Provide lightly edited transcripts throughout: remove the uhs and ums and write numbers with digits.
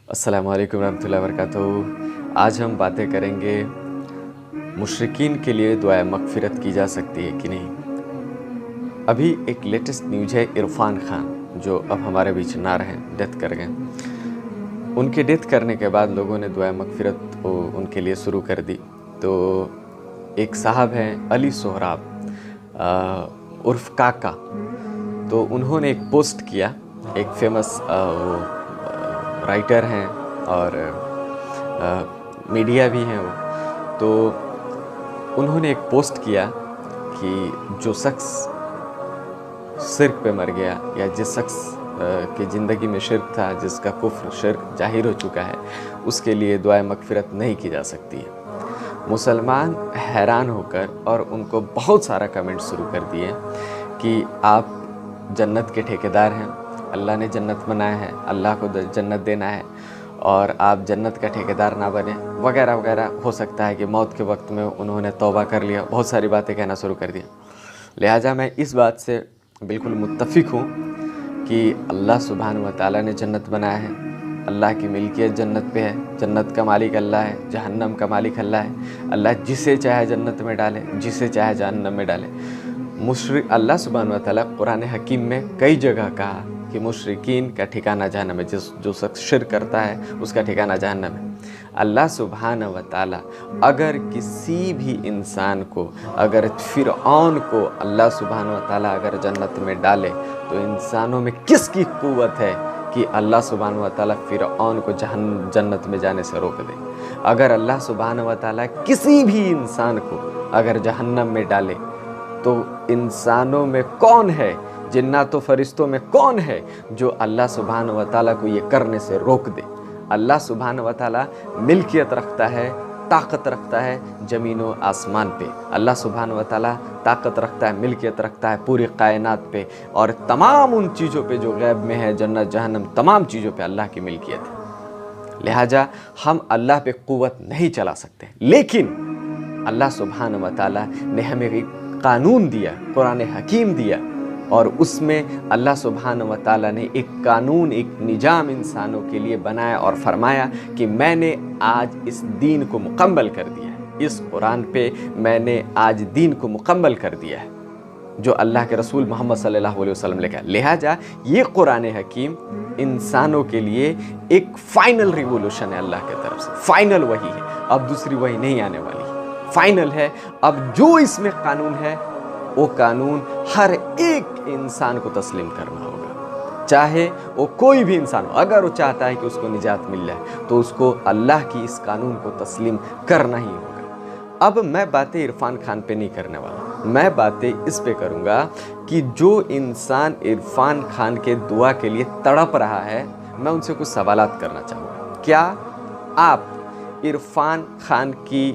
अस्सलामु अलैकुम रहमतुल्लाहि व बरकातुहू। आज हम बातें करेंगे मुशरिकीन के लिए दुआए मगफ़िरत की जा सकती है कि नहीं। अभी एक लेटेस्ट न्यूज़ है, इरफान खान जो अब हमारे बीच ना रहे, डेथ कर गए। उनके डेथ करने के बाद लोगों ने दुआए मगफ़िरत उनके लिए शुरू कर दी। तो एक साहब हैं अली सोहराब उर्फ काका, तो उन्होंने एक पोस्ट किया। एक फेमस राइटर हैं और मीडिया भी हैं वो। तो उन्होंने एक पोस्ट किया कि जो शख्स शिर्क पे मर गया या जिस शख्स की ज़िंदगी में शिर्क था, जिसका कुफ्र शिर्क जाहिर हो चुका है, उसके लिए दुआए मगफ़िरत नहीं की जा सकती है। मुसलमान हैरान होकर और उनको बहुत सारा कमेंट शुरू कर दिए कि आप जन्नत के ठेकेदार हैं, अल्लाह ने जन्नत बनाया है, अल्लाह को जन्नत देना है और आप जन्नत का ठेकेदार ना बने, वगैरह वगैरह। हो सकता है कि मौत के वक्त में उन्होंने तौबा कर लिया, बहुत सारी बातें कहना शुरू कर दिया। लिहाजा मैं इस बात से बिल्कुल मुत्तफ़िक हूँ कि अल्लाह सुब्हानहू व तआला ने जन्नत बनाया है, अल्लाह की मिल्कियत जन्नत पे है, जन्नत का मालिक अल्लाह है, जहन्नम का मालिक अल्लाह है। अल्लाह जिसे चाहे जन्नत में डाले, जिसे चाहे जहन्नम में डाले। अल्लाह सुब्हानहू व तआला कुरान हकीम में कई जगह कहा कि मुशरिकीन का ठिकाना जहन्नम है, जो शख्स शिर्क करता है उसका ठिकाना जहन्नम है। अल्लाह सुब्हानहू व तआला अगर किसी भी इंसान को, अगर फ़िरऔन को अल्लाह सुब्हानहू व तआला अगर जन्नत में डाले, तो इंसानों में किसकी क़ुव्वत है कि अल्लाह सुब्हानहू व तआला फ़िरऔन को जन्नत में जाने से रोक दे। अगर अल्लाह सुब्हानहू व तआला किसी भी इंसान को अगर जहन्नम में डाले, तो इंसानों में कौन है, जिन्नात व फरिश्तों में कौन है जो अल्लाह सुब्हानहू व तआला को ये करने से रोक दे। अल्लाह सुब्हानहू व तआला मिल्कियत रखता है, ताकत रखता है ज़मीन व आसमान पे। अल्लाह सुब्हानहू व तआला ताकत रखता है, मिल्कियत रखता है पूरी कायनात पे, और तमाम उन चीज़ों पे जो गैब में है, जन्नत जहन्नम, तमाम चीज़ों पे अल्लाह की मिल्कियत है। लिहाजा हम अल्लाह पे क़ुव्वत नहीं चला सकते, लेकिन अल्लाह सुब्हानहू व तआला ने हमें एक कानून दिया, कुरान हकीम दिया, और उसमें अल्लाह सुब्हानहू व तआला ने एक कानून, एक निज़ाम इंसानों के लिए बनाया और फरमाया कि मैंने आज इस दीन को मुकम्मल कर दिया है। इस कुरान पे मैंने आज दीन को मुकम्मल कर दिया है जो अल्लाह के रसूल मोहम्मद सल्लल्लाहु अलैहि वसल्लम लेकर। लिहाजा ये कुरान हकीम इंसानों के लिए एक फ़ाइनल रिवोल्यूशन है अल्लाह की तरफ से। फ़ाइनल वही है, अब दूसरी वही नहीं आने वाली, फ़ाइनल है। अब जो इसमें कानून है वो कानून हर एक इंसान को तस्लीम करना होगा, चाहे वो कोई भी इंसान हो। अगर वो चाहता है कि उसको निजात मिल जाए, तो उसको अल्लाह की इस कानून को तस्लीम करना ही होगा। अब मैं बातें इरफान खान पे नहीं करने वाला, मैं बातें इस पे करूँगा कि जो इंसान इरफान खान के दुआ के लिए तड़प रहा है, मैं उनसे कुछ सवालात करना चाहूँगा। क्या आप इरफान खान की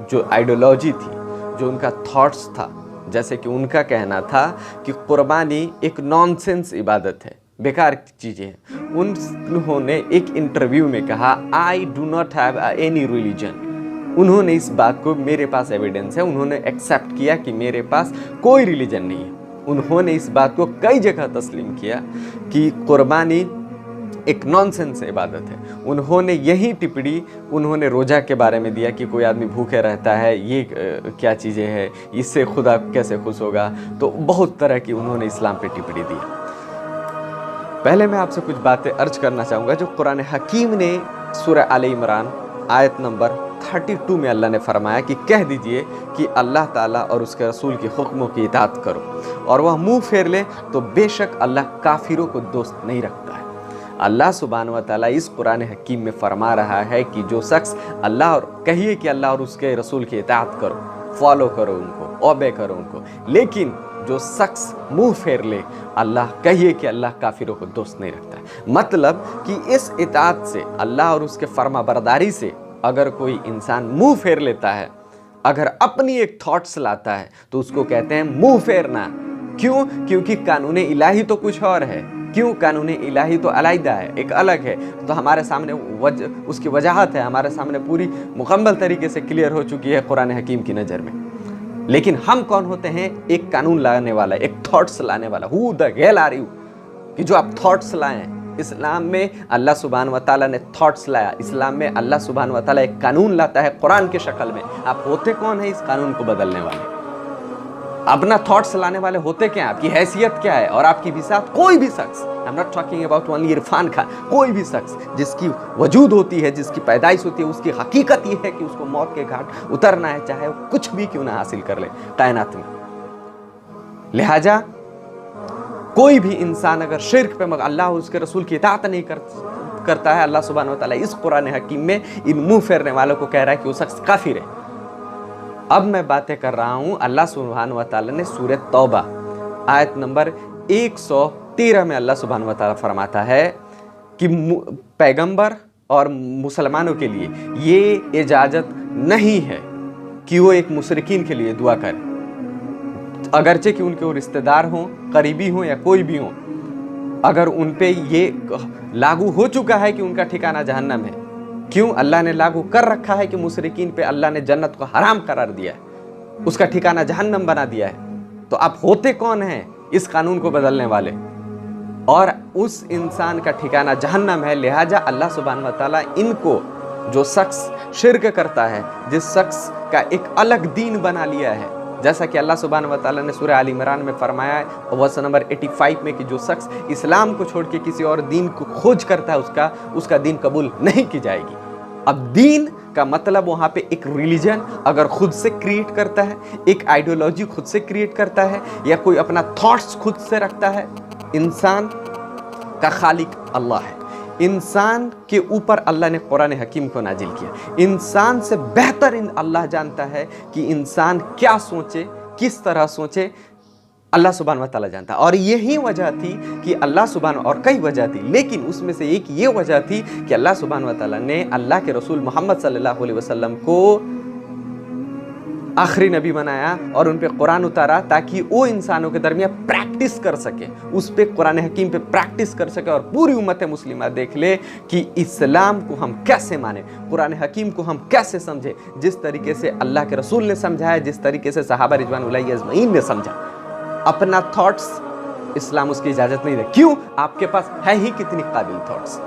जो आइडियोलॉजी थी, जो उनका थॉट्स था, जैसे कि उनका कहना था कि कुर्बानी एक नॉनसेंस इबादत है, बेकार चीज़ें हैं, उन्होंने एक इंटरव्यू में कहा I do not have any religion. उन्होंने इस बात को, मेरे पास एविडेंस है, उन्होंने एक्सेप्ट किया कि मेरे पास कोई रिलीजन नहीं है। उन्होंने इस बात को कई जगह तस्लीम किया कि कुर्बानी एक नॉनसेंस इबादत है। उन्होंने यही टिप्पणी उन्होंने रोज़ा के बारे में दिया कि कोई आदमी भूखे रहता है, ये क्या चीज़ें हैं, इससे खुदा कैसे खुश होगा। तो बहुत तरह की उन्होंने इस्लाम पे टिप्पणी दी। पहले मैं आपसे कुछ बातें अर्ज करना चाहूँगा जो कुरान हकीम ने सूरह आले इमरान आयत नंबर 32 में अल्लाह ने फरमाया कि कह दीजिए कि अल्लाह ताला और उसके रसूल के हुक्मों की इताअत करो, और वह मुँह फेर ले तो बेशक अल्लाह काफिरों को दोस्त नहीं रखता है। अल्लाह सुब्हानहू व तआला इस कुरान हकीम में फरमा रहा है कि जो शख्स अल्लाह, और कहिए कि अल्लाह और उसके रसूल की इताअत करो, फॉलो करो उनको, ओबे करो उनको, लेकिन जो शख्स मुंह फेर ले, अल्लाह कहिए कि अल्लाह काफिरों को दोस्त नहीं रखता है। मतलब कि इस इताअत से, अल्लाह और उसके फर्मा बरदारी से अगर कोई इंसान मुंह फेर लेता है, अगर अपनी एक थॉट्स लाता है, तो उसको कहते हैं मुंह फेरना। क्यों? क्योंकि कानून इलाही तो कुछ और है। क्यों? कानून इलाही तो अलहदा है, एक अलग है। तो हमारे सामने उसकी वजाहत है, हमारे सामने पूरी मुकम्मल तरीके से क्लियर हो चुकी है कुरान हकीम की नज़र में। लेकिन हम कौन होते हैं? एक कानून लाने वाला, एक थॉट्स लाने वाला। Who the hell are you कि जो आप थॉट्स लाएं, इस्लाम में अल्लाह सुब्हान व तआला ने थॉट्स लाया, इस्लाम में अल्लाह सुब्हान व तआला एक कानून लाता है कुरान के शक्ल में। आप होते कौन है इस कानून को बदलने वाले? अपना थॉट्स लाने वाले होते क्या हैं? आपकी हैसियत क्या है? और आपकी भी साथ कोई भी शख्स, I am not talking about only Irfan Khan, कोई भी शख्स जिसकी वजूद होती है, जिसकी पैदाइश होती है, उसकी हकीकत ये है कि उसको मौत के घाट उतरना है, चाहे वो कुछ भी क्यों ना हासिल कर ले कायनात में। लिहाजा कोई भी इंसान अगर शिर्क पे मगर अल्लाह उसके रसूल की इताअत नहीं करता है, अल्लाह सुब्हानहू व तआला इस कुरान हकीम में इन मुंह फेरने वालों को कह रहा है कि वो शख्स काफिर है। अब मैं बातें कर रहा हूं, अल्लाह सुब्हानहू व तआला ने सूरह तौबा आयत नंबर 113 में अल्लाह सुब्हानहू व तआला फरमाता है कि पैगंबर और मुसलमानों के लिए ये इजाजत नहीं है कि वो एक मुशरिकीन के लिए दुआ करे, अगरचे कि उनके वो रिश्तेदार हों, करीबी हों या कोई भी हों। अगर उन पे ये लागू हो चुका है कि उनका ठिकाना जहन्नम है, क्यों? अल्लाह ने लागू कर रखा है कि मुशरिकीन पे अल्लाह ने जन्नत को हराम करार दिया है, उसका ठिकाना जहन्नम बना दिया है। तो आप होते कौन हैं इस कानून को बदलने वाले? और उस इंसान का ठिकाना जहन्नम है। लिहाजा अल्लाह सुब्हानहू व तआला इनको, जो शख्स शिर्क करता है, जिस शख्स का एक अलग दीन बना लिया है, जैसा कि अल्लाह सुब्हानहू व तआला ने सूरह आल इमरान में फरमाया है वर्स नंबर 85 में कि जो शख्स इस्लाम को छोड़ के किसी और दीन को खोज करता है उसका दीन कबूल नहीं की जाएगी। अब दीन का मतलब वहाँ पे एक रिलीजन अगर खुद से क्रिएट करता है, एक आइडियोलॉजी खुद से क्रिएट करता है, या कोई अपना थॉट्स खुद से रखता है, इंसान का खालिक अल्लाह है। इंसान के ऊपर अल्लाह ने कुरान हकीम को नाजिल किया। इंसान से बेहतर अल्लाह जानता है कि इंसान क्या सोचे, किस तरह सोचे, अल्लाह सुब्हानहू व तआला जानता है। और यही वजह थी कि अल्लाह सुब्हानहू, और कई वजह थी, लेकिन उसमें से एक ये वजह थी कि अल्लाह सुब्हानहू व तआला ने अल्लाह के रसूल मोहम्मद सल्लल्लाहु अलैहि वसल्लम को आखिरी नबी बनाया और उन पे कुरान उतारा ताकि वो इंसानों के दरमियान प्रैक्टिस कर सके, उस पे कुरान हकीम पे प्रैक्टिस कर सके और पूरी उम्मत मुस्लिमा देख ले कि इस्लाम को हम कैसे माने, कुरान हकीम को हम कैसे समझे, जिस तरीके से अल्लाह के रसूल ने समझाया, जिस तरीके से सहाबा रिजवानुल्लाहि अजमईन ने समझा। अपना थॉट्स इस्लाम उसकी इजाजत नहीं दे। क्यों? आपके पास है ही कितनी काबिल थॉट्स,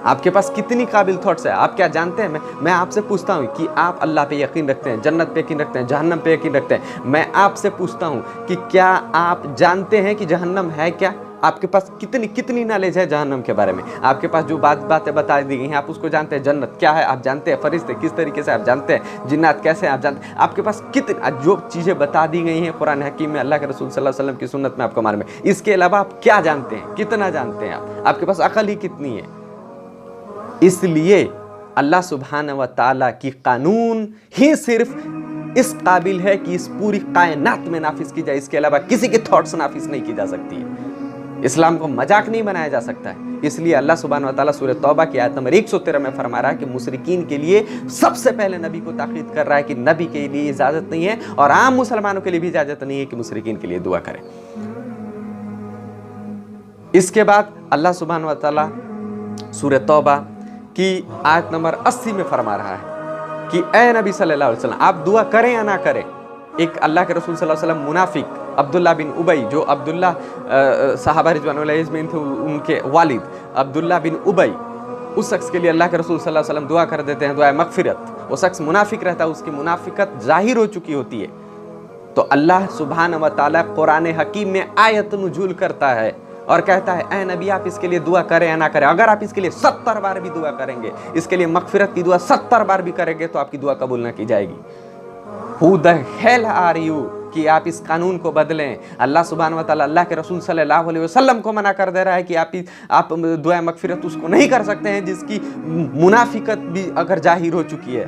आपके पास कितनी काबिल थॉट्स है। आप क्या जानते हैं? मैं आपसे पूछता हूँ कि आप अल्लाह पे यकीन रखते हैं, जन्नत पे यकीन रखते हैं, जहन्नम पे यकीन रखते हैं? मैं आपसे पूछता हूँ कि क्या आप जानते हैं कि जहन्नम है क्या? आपके पास कितनी नॉलेज है जहन्नम के बारे में? आपके पास जो बातें बता दी गई हैं आप उसको जानते हैं? जन्नत क्या है आप जानते हैं? फरिश्ते किस तरीके से आप जानते हैं? जिन्नात कैसे आप जानते हैं? आपके पास कितनी जो चीज़ें बता दी गई हैं कुरान हकीम में, अल्लाह के रसूल सल्लल्लाहु अलैहि वसल्लम की सुन्नत में आपको मालूम है। इसके अलावा आप क्या जानते हैं? कितना जानते हैं आप? आपके पास अकल ही कितनी है? इसलिए अल्लाह सुब्हानहू व तआला की कानून ही सिर्फ इस काबिल है कि इस पूरी कायनात में नाफिज की जाए, इसके अलावा किसी की थॉट्स नाफिज नहीं की जा सकती है। इस्लाम को मजाक नहीं बनाया जा सकता है। इसलिए अल्लाह सुब्हानहू व तआला सूरह तौबा की आयत नंबर 113 में फरमा रहा है कि मुशरिकीन के लिए सबसे पहले नबी को ताकीद कर रहा है कि नबी के लिए इजाजत नहीं है और आम मुसलमानों के लिए भी इजाजत नहीं है कि मुशरिकीन के लिए दुआ करें। इसके बाद अल्लाह सुब्हानहू व तआला सूरह तौबा कि आयत नंबर 80 में फरमा रहा है कि ए नबी सल्लल्लाहु अलैहि वसल्लम आप दुआ करें या ना करें। एक अल्लाह के रसूल सल्लल्लाहु अलैहि वसल्लम मुनाफिक अब्दुल्ला बिन उबई, जो अब्दुल्ला सहाबा रिजवानुल्लाहि अजमईन थे, उनके वालिद अब्दुल्ला बिन उबई, उस शख्स के लिए अल्लाह के रसूल सल्लल्लाहु अलैहि वसल्लम दुआ कर देते हैं, दुआ मगफिरत। वो शख्स मुनाफिक रहता है, उसकी मुनाफिकत जाहिर हो चुकी होती है, तो अल्लाह सुब्हानहू व तआला कुरान हकीम में आयत नुज़ूल करता है और कहता है ए नबी आप इसके लिए दुआ करें या ना करें, अगर आप इसके लिए 70 बार भी दुआ करेंगे, इसके लिए मगफिरत की दुआ 70 बार भी करेंगे तो आपकी दुआ कबूल ना की जाएगी। Who the hell are you कि आप इस कानून को बदलें? अल्लाह सुब्हानहू व तआला अल्लाह के रसूल सल्लल्लाहु अलैहि वसल्लम को मना कर दे रहा है कि आप दुआ मगफिरत उसको नहीं कर सकते हैं जिसकी मुनाफिकत भी अगर जाहिर हो चुकी है।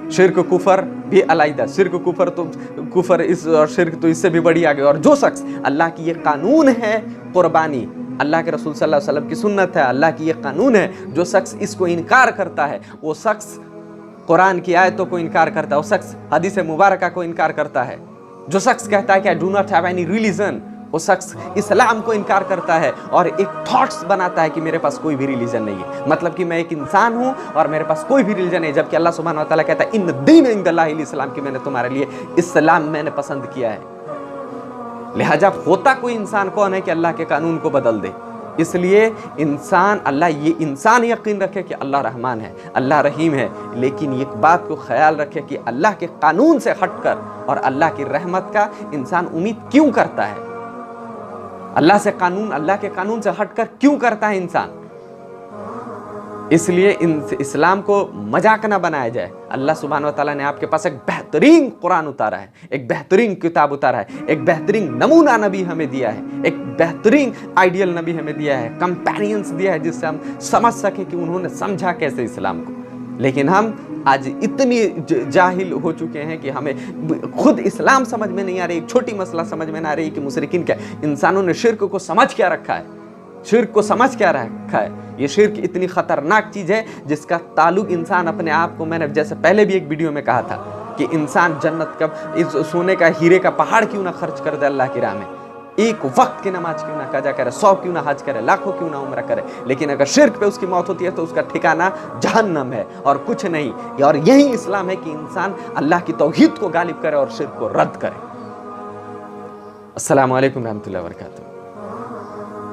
शिर्क कुफर भी अलैदा, शिर्क कुफर तो कुफर इस और शिर्क तो इससे भी बड़ी आगे। और जो शख्स, अल्लाह की ये कानून है कुर्बानी, अल्लाह के रसूल सल्लल्लाहु अलैहि वसल्लम की सुन्नत है, अल्लाह की ये कानून है, जो शख्स इसको इनकार करता है, वो शख्स कुरान की आयतों को इनकार करता है, वो शख्स हदीस मुबारका को इनकार करता है, जो शख्स कहता है कि I do not have any religion, वो शख्स इस्लाम को इनकार करता है और एक थॉट्स बनाता है कि मेरे पास कोई भी रिलीजन नहीं है, मतलब कि मैं एक इंसान हूं और मेरे पास कोई भी रिलीजन नहीं, जबकि अल्लाह सुब्हानहू व तआला कहता है इन दीन इंदल्लाहिल इस्लाम, की मैंने तुम्हारे लिए इस्लाम मैंने पसंद किया है। लिहाजा होता कोई इंसान कौन है कि अल्लाह के कानून को बदल दे? इसलिए ये इंसान यकीन रखे कि अल्लाह रहमान है, अल्लाह रहीम है, लेकिन एक बात को ख्याल रखे कि अल्लाह के कानून से हटकर और अल्लाह की रहमत का इंसान उम्मीद क्यों करता है, अल्लाह के कानून से हटकर क्यों करता है इंसान। इसलिए इस्लाम को मजाक ना बनाया जाए। अल्लाह सुब्हानहू व तआला ने आपके पास एक बेहतरीन कुरान उतारा है, एक बेहतरीन किताब उतारा है, एक बेहतरीन नमूना नबी हमें दिया है, एक बेहतरीन आइडियल नबी हमें दिया है, कंपेनियंस दिया है जिससे हम समझ सके कि उन्होंने समझा कैसे इस्लाम को। लेकिन हम आज इतनी जाहिल हो चुके हैं कि हमें खुद इस्लाम समझ में नहीं आ रही, एक छोटी मसला समझ में ना आ रही कि मुशरिकीन क्या, इंसानों ने शिर्क को समझ क्या रखा है, शिर्क को समझ क्या रखा है। ये शिर्क इतनी खतरनाक चीज है जिसका ताल्लुक इंसान अपने आप को, मैंने जैसे पहले भी एक वीडियो में कहा था कि इंसान जन्नत का इस सोने का हीरे का पहाड़ क्यों ना खर्च कर दे अल्लाह की राह में, एक वक्त की नमाज क्यों ना कजा करे, 100 क्यों ना हज करे, लाखों क्यों ना उम्र करे, लेकिन अगर शिर्क पे उसकी मौत होती है तो उसका ठिकाना जहन्नम है और कुछ नहीं। और यही इस्लाम है कि इंसान अल्लाह की तौहीद को गालिब करे और शिर्क को रद्द करे। अस्सलामु अलैकुम रहमतुल्लाहि व बरकातहू।